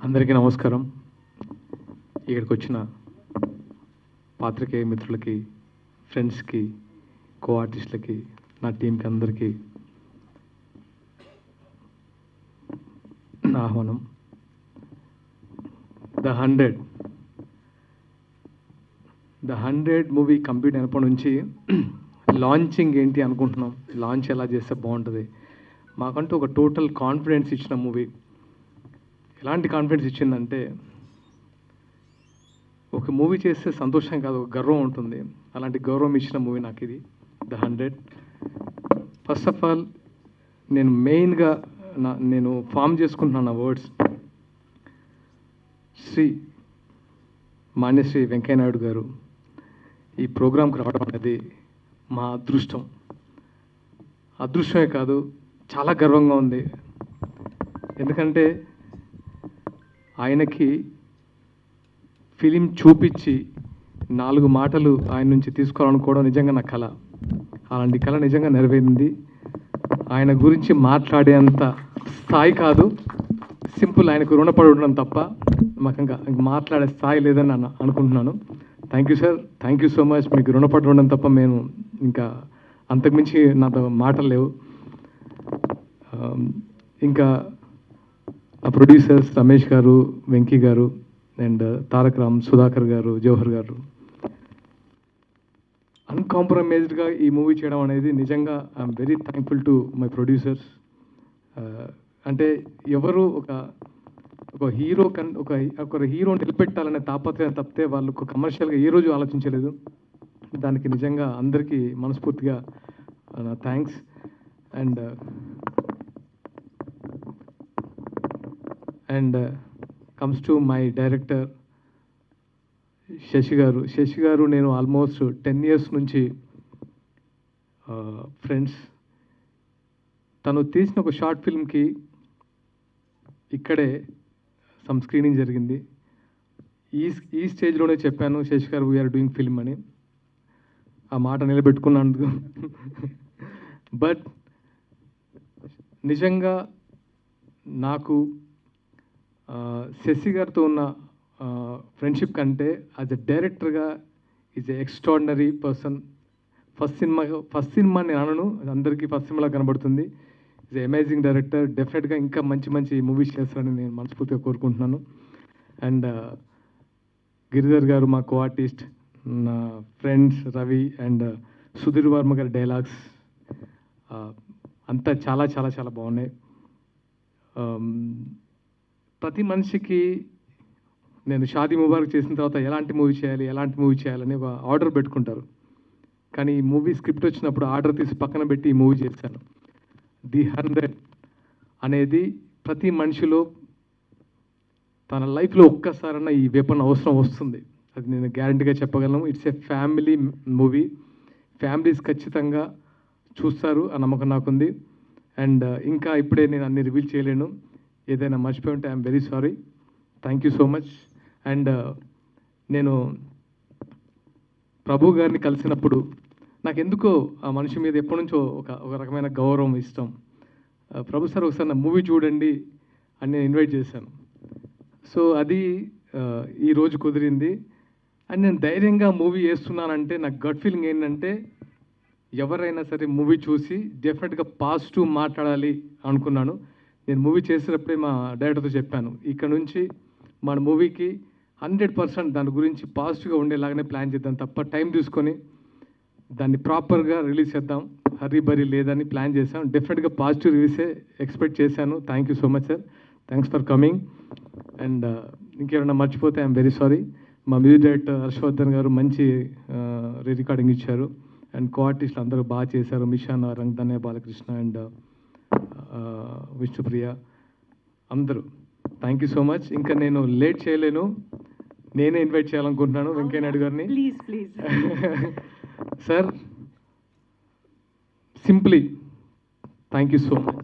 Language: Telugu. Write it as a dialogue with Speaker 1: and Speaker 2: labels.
Speaker 1: అందరికీ నమస్కారం. ఇక్కడికి వచ్చిన పాత్రికేయ మిత్రులకి, ఫ్రెండ్స్కి, కో ఆర్టిస్టులకి, నా టీంకి అందరికీ నా ఆహ్వానం. ద 100 మూవీ కంప్లీట్ అయినప్పటి నుంచి లాంచింగ్ ఏంటి అనుకుంటున్నాం, లాంచ్ ఎలా చేస్తే బాగుంటుంది. మాకంటూ ఒక టోటల్ కాన్ఫిడెన్స్ ఇచ్చిన మూవీ. ఎలాంటి కాన్ఫిడెన్స్ ఇచ్చిందంటే, ఒక మూవీ చేస్తే సంతోషం కాదు, ఒక గర్వం ఉంటుంది. అలాంటి గౌరవం ఇచ్చిన మూవీ నాకు ఇది, ద 100. ఫస్ట్ ఆఫ్ ఆల్ నేను మెయిన్గా నేను ఫామ్ చేసుకుంటున్నాను నా వర్డ్స్. మాన్యశ్రీ వెంకయ్య నాయుడు గారు ఈ ప్రోగ్రాంకి రావడం అనేది మా అదృష్టమే కాదు, చాలా గర్వంగా ఉంది. ఎందుకంటే ఆయనకి ఫిలిం చూపించి 4 మాటలు ఆయన నుంచి తీసుకోవాలనుకోవడం నిజంగా నా కళ. అలాంటి కళ నిజంగా నెరవేరింది. ఆయన గురించి మాట్లాడేంత స్థాయి కాదు, సింపుల్ ఆయనకు రుణపడి ఉండడం తప్ప మాకు ఇంకా మాట్లాడే స్థాయి లేదని అనుకుంటున్నాను. Thank you sir, thank you so much. మీకు రుణపడి ఉండడం తప్ప మేము ఇంకా అంతకుమించి నాతో మాటలు లేవు. ఇంకా ఆ ప్రొడ్యూసర్స్ రమేష్ గారు, వెంకీ గారు అండ్ తారక్ రామ్, సుధాకర్ గారు, జవహర్ గారు అన్కాంప్రమైజ్డ్గా ఈ మూవీ చేయడం అనేది నిజంగా I'm very thankful to my producers. అంటే ఎవరు ఒక హీరో నిలబెట్టాలనే తాపత్రయం తప్పితే వాళ్ళు ఒక కమర్షియల్గా ఏ రోజు ఆలోచించలేదు. దానికి నిజంగా అందరికీ మనస్ఫూర్తిగా నా thanks. And comes to my director Sashi గారు నేను ఆల్మోస్ట్ 10 years నుంచి ఫ్రెండ్స్. తను తీసిన ఒక షార్ట్ ఫిల్మ్కి ఇక్కడే సమ్ స్క్రీనింగ్ జరిగింది. ఈ స్టేజ్లోనే చెప్పాను, శశి గారు వీఆర్ డూయింగ్ ఫిల్మ్ అని. ఆ మాట నిలబెట్టుకున్నందుకు. బట్ నిజంగా నాకు శశి గారితో ఉన్న ఫ్రెండ్షిప్ కంటే యాజ్ ఎ డైరెక్టర్గా is a extraordinary person. First cinema నేను అనను, అందరికీ ఫస్ట్ సినిమాలా కనబడుతుంది. Is a amazing director. డెఫినెట్గా ఇంకా మంచి మూవీస్ చేస్తారని నేను మనస్ఫూర్తిగా కోరుకుంటున్నాను. అండ్ గిరిధర్ గారు మా కో ఆర్టిస్ట్, నా ఫ్రెండ్స్ రవి అండ్ సుధీర్ వర్మ గారి డైలాగ్స్ అంతా చాలా చాలా చాలా బాగున్నాయి. ప్రతి మనిషికి నేను షాదీ ముబారక్ చేసిన తర్వాత ఎలాంటి మూవీ చేయాలని ఒక ఆర్డర్ పెట్టుకుంటారు. కానీ ఈ మూవీ స్క్రిప్ట్ వచ్చినప్పుడు ఆర్డర్ తీసి పక్కన పెట్టి ఈ మూవీ చేశాను. ది 100 అనేది ప్రతి మనిషిలో తన లైఫ్లో ఒక్కసారన్నా ఈ వెపన్ అవసరం వస్తుంది. అది నేను గ్యారంటీగా చెప్పగలను. It's a family movie. Families ఖచ్చితంగా చూస్తారు ఆ నమ్మకం నాకుంది. అండ్ ఇంకా ఇప్పుడే నేను అన్ని రివీల్ చేయలేను. ఏదైనా మర్చిపోయి ఉంటే I'm very sorry. Thank you so much. And నేను ప్రభు గారిని కలిసినప్పుడు నాకు ఎందుకో ఆ మనిషి మీద ఎప్పటి నుంచో ఒక రకమైన గౌరవం, ఇష్టం. ప్రభు సార్ ఒకసారి నా మూవీ చూడండి అని నేను ఇన్వైట్ చేశాను. సో అది ఈరోజు కుదిరింది. అండ్ నేను ధైర్యంగా మూవీ చేస్తున్నానంటే నాకు గట్ ఫీలింగ్ ఏంటంటే, ఎవరైనా సరే మూవీ చూసి డెఫినెట్గా పాజిటివ్ మాట్లాడాలి అనుకున్నాను. నేను మూవీ చేసేటప్పుడే మా డైరెక్టర్తో చెప్పాను, ఇక్కడ నుంచి మన మూవీకి 100% దాని గురించి పాజిటివ్గా ఉండేలాగానే ప్లాన్ చేద్దాం తప్ప టైం తీసుకొని దాన్ని ప్రాపర్గా రిలీజ్ చేద్దాం, హరీ బరీ లేదని ప్లాన్ చేశాం. డెఫినెట్గా పాజిటివ్ రివ్యూసే ఎక్స్పెక్ట్ చేశాను. Thank you so much sir, thanks for coming. And ఇంకేమైనా మర్చిపోతే ఐఎమ్ వెరీ సారీ. మా మ్యూజిక్ డైరెక్టర్ హర్షవర్ధన్ గారు మంచి రికార్డింగ్ ఇచ్చారు. అండ్ కో ఆర్టిస్టులు అందరూ బాగా చేశారు. మిషాన్, రంగధన్య, బాలకృష్ణ అండ్ విష్ణుప్రియ అందరూ. Thank you so much. ఇంకా నేను లేట్ చేయలేను, నేనే ఇన్వైట్ చేయాలనుకుంటున్నాను వెంకయ్య నాయుడు గారిని.
Speaker 2: Please
Speaker 1: sir, simply thank you so much.